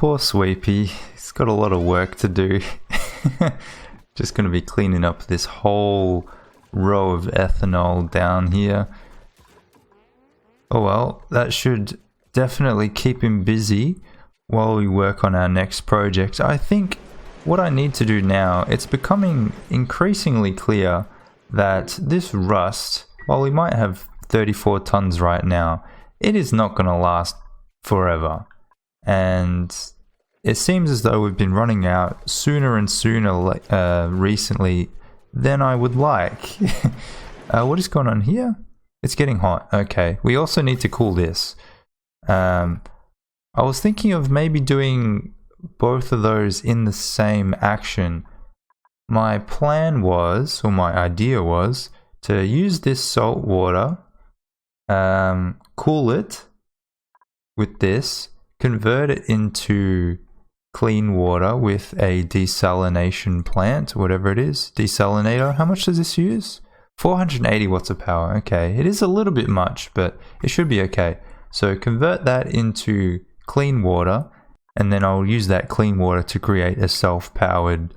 Poor Sweepy, he's got a lot of work to do. Just going to be cleaning up this whole row of ethanol down here. Oh well, that should definitely keep him busy while we work on our next project. I think what I need to do now, it's becoming increasingly clear that this rust, while we might have 34 tons right now, it is not going to last forever. And it seems as though we've been running out sooner and sooner recently than I would like. What is going on here? It's getting hot. Okay, we also need to cool this. I was thinking of maybe doing both of those in the same action. My plan was, or my idea was, to use this salt water, cool it with this, convert it into clean water with a desalination plant, whatever it is, desalinator. How much does this use? 480 watts of power. Okay, it is a little bit much, but it should be okay. So convert that into clean water, and then I'll use that clean water to create a self-powered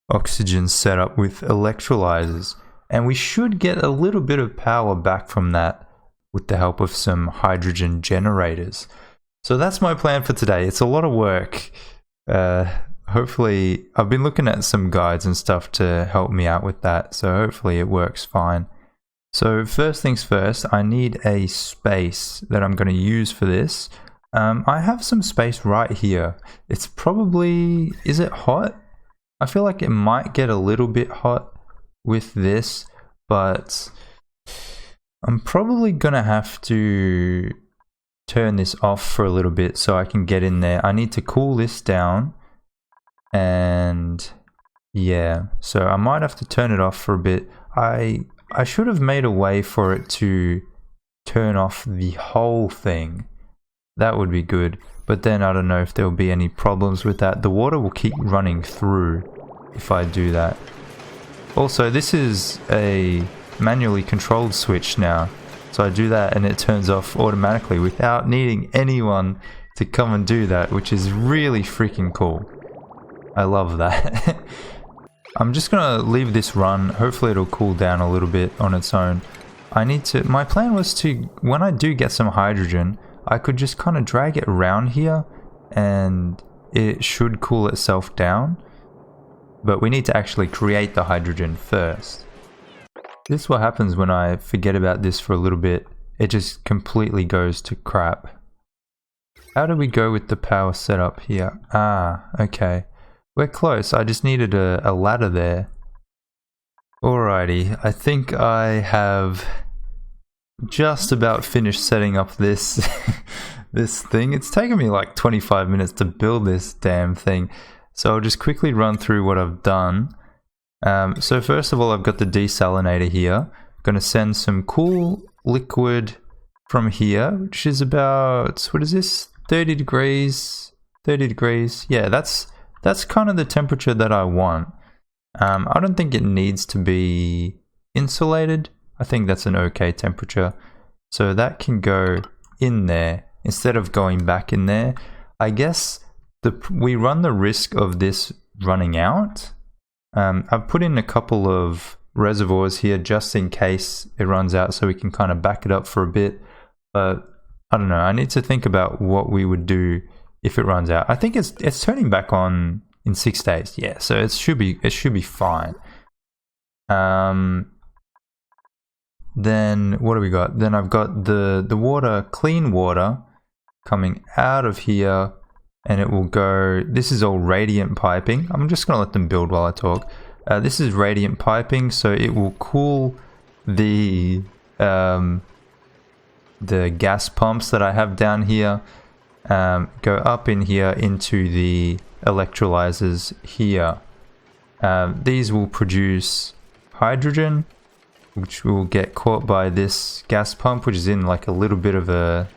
oxygen setup with electrolyzers. And we should get a little bit of power back from that with the help of some hydrogen generators. So that's my plan for today. It's a lot of work. Hopefully, I've been looking at some guides and stuff to help me out with that. So hopefully it works fine. So first things first, I need a space that I'm going to use for this. I have some space right here. It's probably, is it hot? I feel like it might get a little bit hot with this, but I'm probably going to have to turn this off for a little bit so I can get in there. I need to cool this down, and yeah, so I might have to turn it off for a bit. I should have made a way for it to turn off the whole thing. That would be good, but then I don't know if there'll be any problems with that. The water will keep running through if I do that. Also, this is a manually controlled switch now, so I do that and it turns off automatically without needing anyone to come and do that, which is really freaking cool. I love that. I'm just gonna leave this run. Hopefully it'll cool down a little bit on its own. My plan was to, when I do get some hydrogen, I could just kind of drag it around here and it should cool itself down. But we need to actually create the hydrogen first. This is what happens when I forget about this for a little bit. It just completely goes to crap. How do we go with the power setup here? Ah, okay. We're close. I just needed a ladder there. Alrighty, I think I have just about finished setting up this this thing. It's taken me like 25 minutes to build this damn thing. So I'll just quickly run through what I've done. So first of all, I've got the desalinator here. I'm going to send some cool liquid from here, which is about, what is this? 30 degrees. 30 degrees. Yeah, that's kind of the temperature that I want. I don't think it needs to be insulated. I think that's an okay temperature. So that can go in there instead of going back in there. I guess we run the risk of this running out. I've put in a couple of reservoirs here just in case it runs out, so we can kind of back it up for a bit. But I don't know. I need to think about what we would do if it runs out. I think it's turning back on in 6 days. Yeah, so it should be fine. Then what do we got? Then I've got the water, clean water, coming out of here, and it will go. This is all radiant piping. I'm just gonna let them build while I talk. This is radiant piping, so it will cool the gas pumps that I have down here. Go up in here into the electrolyzers here. These will produce hydrogen, which will get caught by this gas pump, which is in like a little bit of a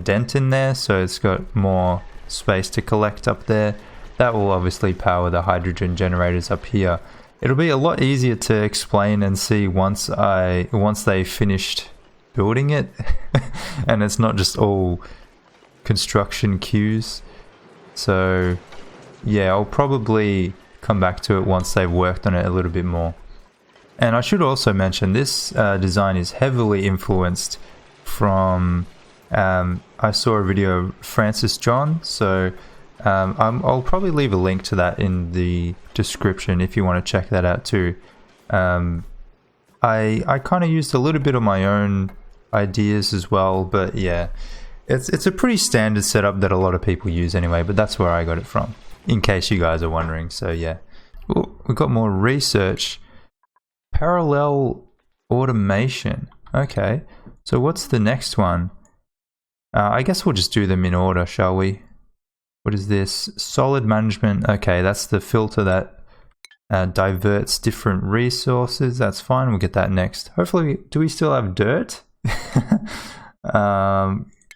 dent in there, so it's got more space to collect up there. That will obviously power the hydrogen generators up here. It'll be a lot easier to explain and see once they finished building it, and it's not just all construction queues. So yeah, I'll probably come back to it once they've worked on it a little bit more. And I should also mention this design is heavily influenced from I saw a video of Francis John, so I'll probably leave a link to that in the description if you want to check that out too. I kind of used a little bit of my own ideas as well, but yeah, it's a pretty standard setup that a lot of people use anyway, but that's where I got it from, in case you guys are wondering. So yeah. Ooh, we've got more research. Parallel automation. Okay, so what's the next one? I guess we'll just do them in order, shall we? What is this? Solid management. Okay, that's the filter that diverts different resources. That's fine, we'll get that next. Hopefully, do we still have dirt?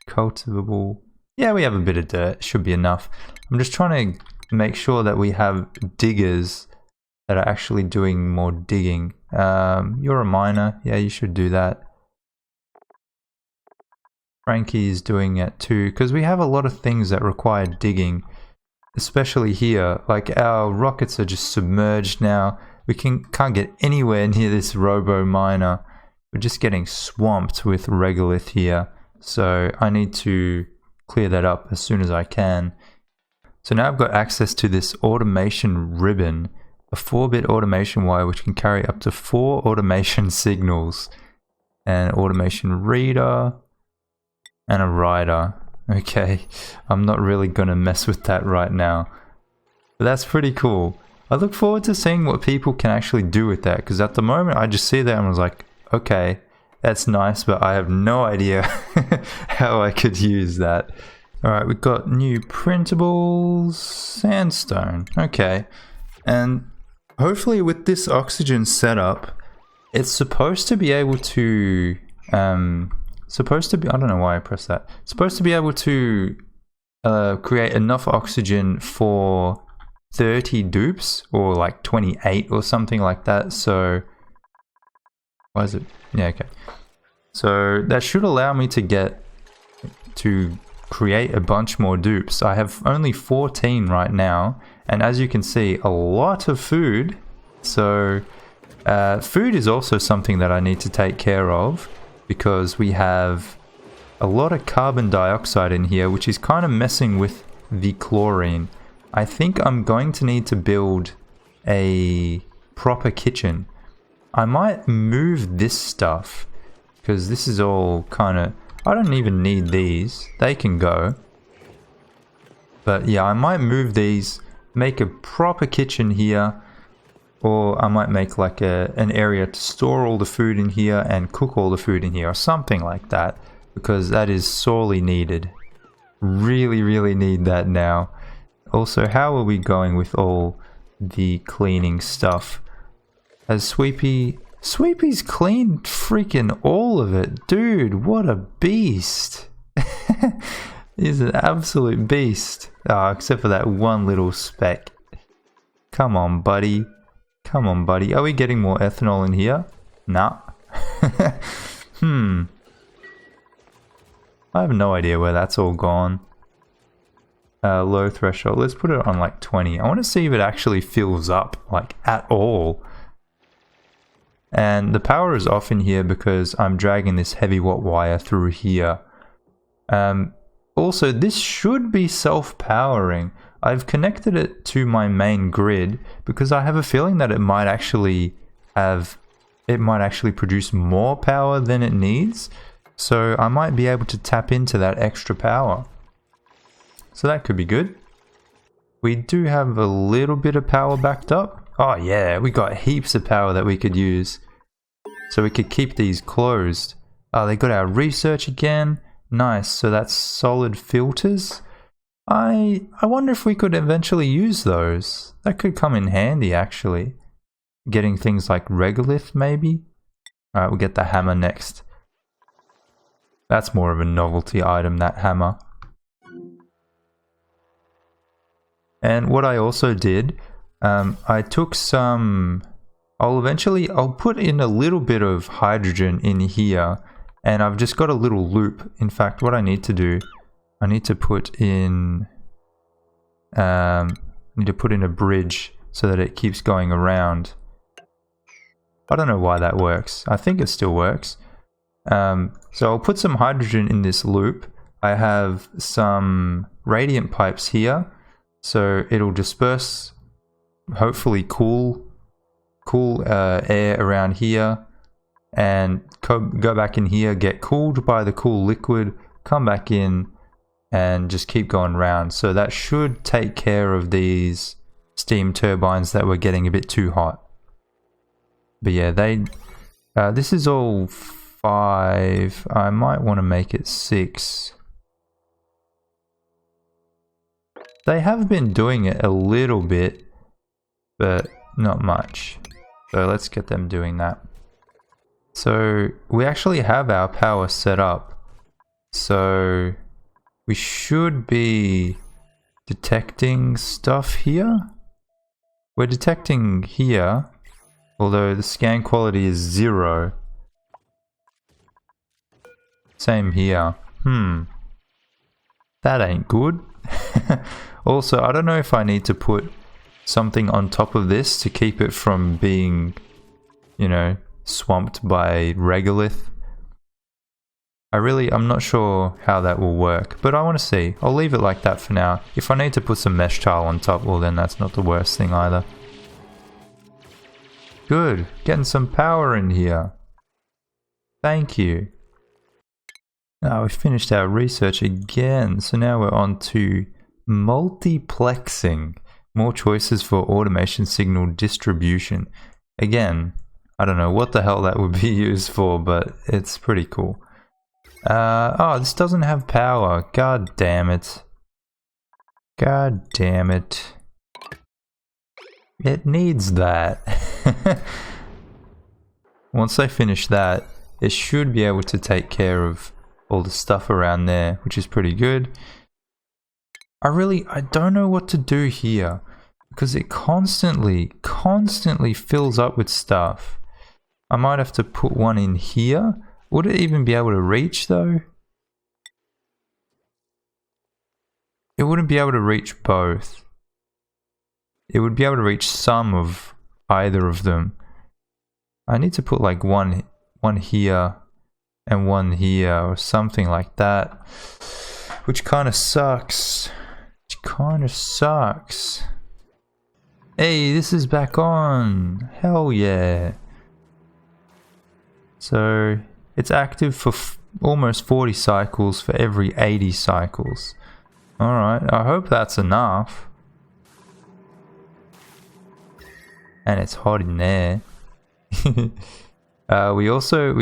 Cultivable. Yeah, we have a bit of dirt. Should be enough. I'm just trying to make sure that we have diggers that are actually doing more digging. You're a miner. Yeah, you should do that. Frankie's doing it too, because we have a lot of things that require digging, especially here. Like our rockets are just submerged now. We can't get anywhere near this robo miner. We're just getting swamped with regolith here. So I need to clear that up as soon as I can. So now I've got access to this automation ribbon, a 4-bit automation wire which can carry up to 4 automation signals, and automation reader, and a writer. Okay, I'm not really gonna mess with that right now, but that's pretty cool. I look forward to seeing what people can actually do with that, because at the moment I just see that and I was like, okay, that's nice, but I have no idea how I could use that. Alright, we've got new printables, sandstone, okay. And hopefully with this oxygen setup, it's supposed to be able to, I don't know why I pressed that. It's supposed to be able to create enough oxygen for 30 dupes, or like 28 or something like that. So, why is it? Yeah, okay. So that should allow me to create a bunch more dupes. I have only 14 right now, and as you can see, a lot of food. So food is also something that I need to take care of, because we have a lot of carbon dioxide in here, which is kind of messing with the chlorine. I think I'm going to need to build a proper kitchen. I might move this stuff, because this is all kind of... I don't even need these. They can go. But yeah, I might move these, make a proper kitchen here, or I might make like an area to store all the food in here and cook all the food in here, or something like that, because that is sorely needed. Really, really need that now. Also, how are we going with all the cleaning stuff? Has Sweepy's cleaned freaking all of it. Dude, what a beast. He's an absolute beast. Oh, except for that one little speck. Come on, buddy. Come on, buddy. Are we getting more ethanol in here? Nah. I have no idea where that's all gone. Low threshold. Let's put it on like 20. I want to see if it actually fills up, like, at all. And the power is off in here because I'm dragging this heavy watt wire through here. Also, this should be self-powering. I've connected it to my main grid because I have a feeling that it might actually produce more power than it needs. So I might be able to tap into that extra power. So that could be good. We do have a little bit of power backed up. Oh yeah, we got heaps of power that we could use. So we could keep these closed. Oh, they got our research again. Nice, so that's solid filters. I wonder if we could eventually use those. That could come in handy actually. Getting things like regolith maybe. Alright, we'll get the hammer next. That's more of a novelty item, that hammer. And what I also did, I took some... I'll put in a little bit of hydrogen in here, and I've just got a little loop. In fact, what I need to do I need to put in a bridge so that it keeps going around. I don't know why that works. I think it still works. So I'll put some hydrogen in this loop. I have some radiant pipes here, so it'll disperse, hopefully cool air around here, and go back in here, get cooled by the cool liquid, come back in, and just keep going round. So that should take care of these steam turbines that were getting a bit too hot. But yeah, this is all 5. I might want to make it 6. They have been doing it a little bit, but not much. So let's get them doing that. So we actually have our power set up. So we should be detecting stuff here. We're detecting here, although the scan quality is 0. Same here. That ain't good. Also, I don't know if I need to put something on top of this to keep it from being, you know, swamped by regolith. I'm not sure how that will work, but I want to see. I'll leave it like that for now. If I need to put some mesh tile on top, well then that's not the worst thing either. Good, getting some power in here. Thank you. Now we've finished our research again, so now we're on to multiplexing. More choices for automation signal distribution. Again, I don't know what the hell that would be used for, but it's pretty cool. Oh, this doesn't have power. God damn it. God damn it. It needs that. Once I finish that, it should be able to take care of all the stuff around there, which is pretty good. I don't know what to do here, because it constantly fills up with stuff. I might have to put one in here. Would it even be able to reach though? It wouldn't be able to reach both. It would be able to reach some of either of them. I need to put like one here and one here or something like that, which kind of sucks. Hey, this is back on. Hell yeah. So it's active for almost 40 cycles for every 80 cycles. Alright, I hope that's enough. And it's hot in there. We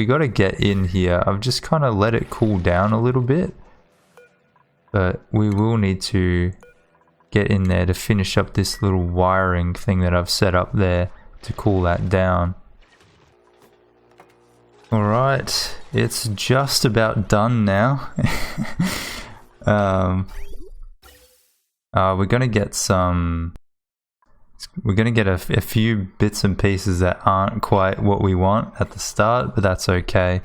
got to get in here. I've just kind of let it cool down a little bit, but we will need to get in there to finish up this little wiring thing that I've set up there to cool that down. Alright, it's just about done now. We're gonna get a few bits and pieces that aren't quite what we want at the start, but that's okay.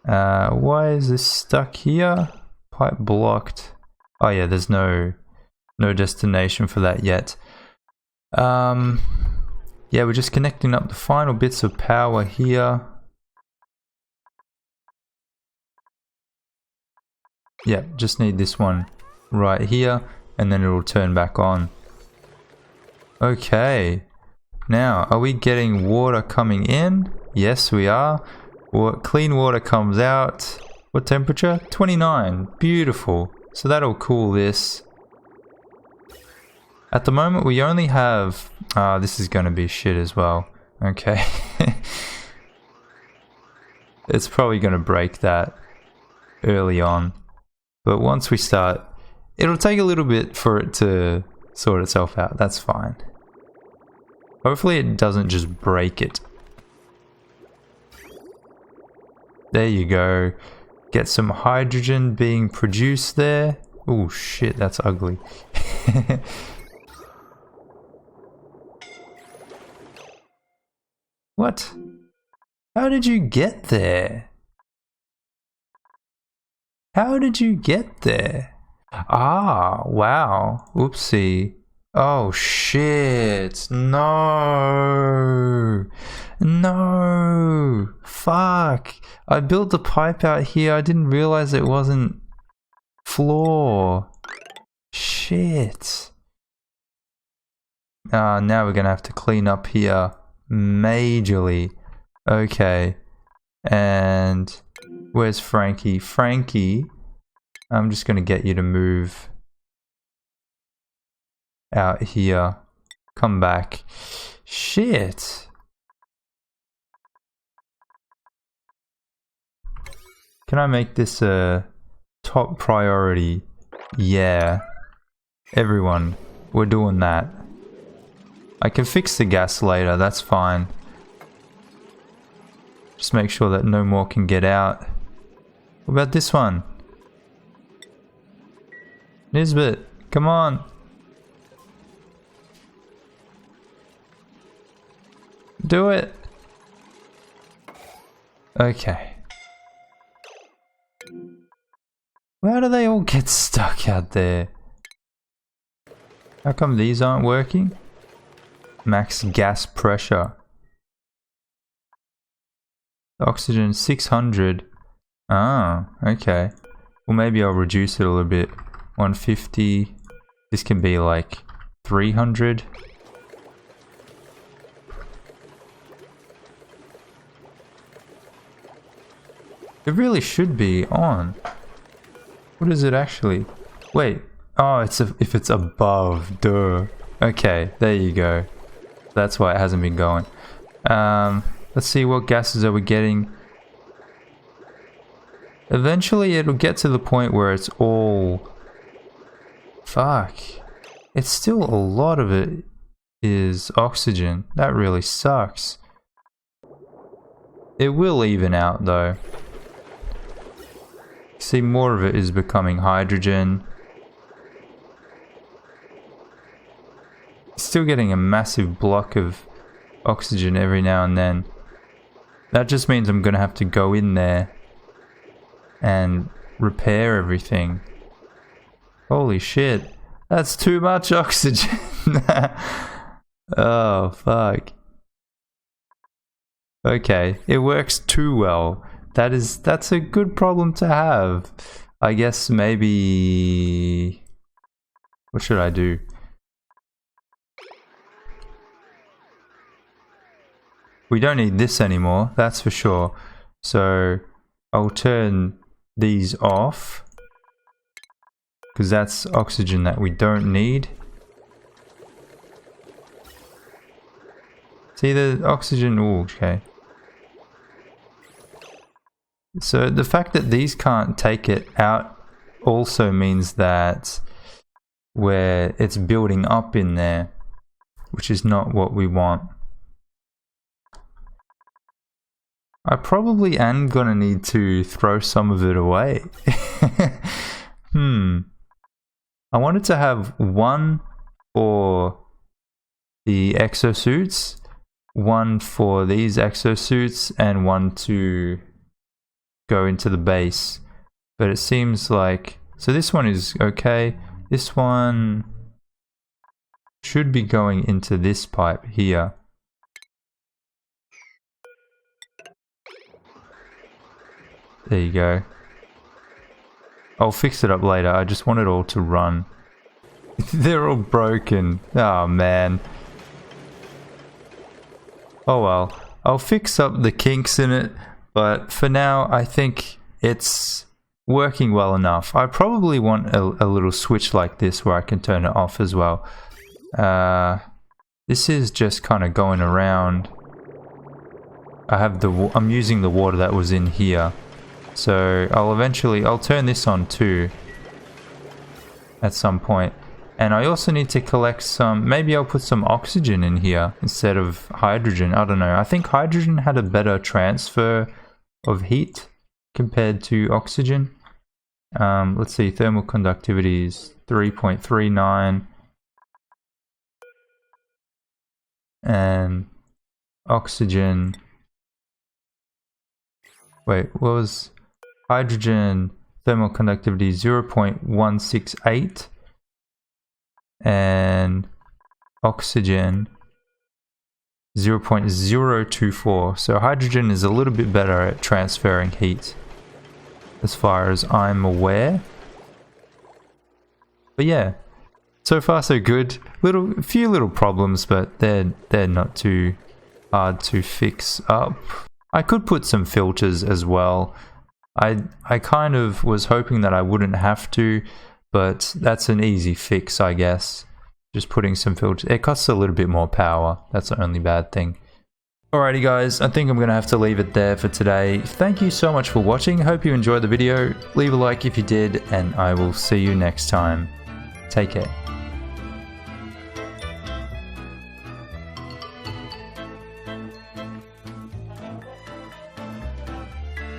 Why is this stuck here? Pipe blocked. Oh yeah, there's no destination for that yet. Yeah, we're just connecting up the final bits of power here. Yeah, just need this one right here, and then it'll turn back on. Okay, now are we getting water coming in? Yes, we are. Clean water comes out. What temperature? 29. Beautiful. So that'll cool this. At the moment we only have... this is going to be shit as well. Okay. It's probably going to break that early on. But once we start, it'll take a little bit for it to sort itself out. That's fine. Hopefully it doesn't just break it. There you go. Get some hydrogen being produced there. Oh shit, that's ugly. What? How did you get there? How did you get there? Ah, wow. Oopsie. Oh shit. No. No. Fuck. I built the pipe out here. I didn't realize it wasn't floor. Shit. Now we're gonna have to clean up here majorly. Okay. And where's Frankie? Frankie, I'm just gonna get you to move out here. Come back. Shit. Can I make this a top priority? Yeah. Everyone, we're doing that. I can fix the gas later, that's fine. Just make sure that no more can get out. What about this one? Nisbet, come on. Do it. Okay. Why do they all get stuck out there? How come these aren't working? Max gas pressure. Oxygen 600. Ah, okay. Well, maybe I'll reduce it a little bit. 150. This can be like 300. It really should be on. What is it actually? Wait. Oh, if it's above. Duh. Okay, there you go. That's why it hasn't been going. Let's see, what gases are we getting? Eventually it'll get to the point where it's all... Fuck. It's still a lot of it is oxygen. That really sucks. It will even out though. See, more of it is becoming hydrogen. Still getting a massive block of oxygen every now and then. That just means I'm gonna have to go in there and repair everything. Holy shit, that's too much oxygen. Oh fuck. Okay, it works too well. That's a good problem to have. I guess maybe... What should I do? We don't need this anymore, that's for sure. So I'll turn these off, because that's oxygen that we don't need. See the oxygen? Ooh, okay. So the fact that these can't take it out also means that it's building up in there, which is not what we want. I probably am gonna need to throw some of it away. I wanted to have one for the exosuits, one for these exosuits, and one to go into the base. But it seems like... So this one is okay. This one should be going into this pipe here. There you go. I'll fix it up later. I just want it all to run. They're all broken. Oh man. Oh well. I'll fix up the kinks in it, but for now I think it's working well enough. I probably want a little switch like this where I can turn it off as well. This is just kind of going around. I'm using the water that was in here. So I'll turn this on too at some point. And I also need to collect some, maybe I'll put some oxygen in here instead of hydrogen. I don't know. I think hydrogen had a better transfer of heat compared to oxygen. Let's see, thermal conductivity is 3.39. And oxygen... Wait, what was... Hydrogen thermal conductivity 0.168, and oxygen 0.024. So hydrogen is a little bit better at transferring heat as far as I'm aware. But yeah, so far so good. A few little problems, but they're not too hard to fix up. I could put some filters as well. I kind of was hoping that I wouldn't have to, but that's an easy fix, I guess. Just putting some filters. It costs a little bit more power. That's the only bad thing. Alrighty guys, I think I'm going to have to leave it there for today. Thank you so much for watching. Hope you enjoyed the video. Leave a like if you did, and I will see you next time. Take care.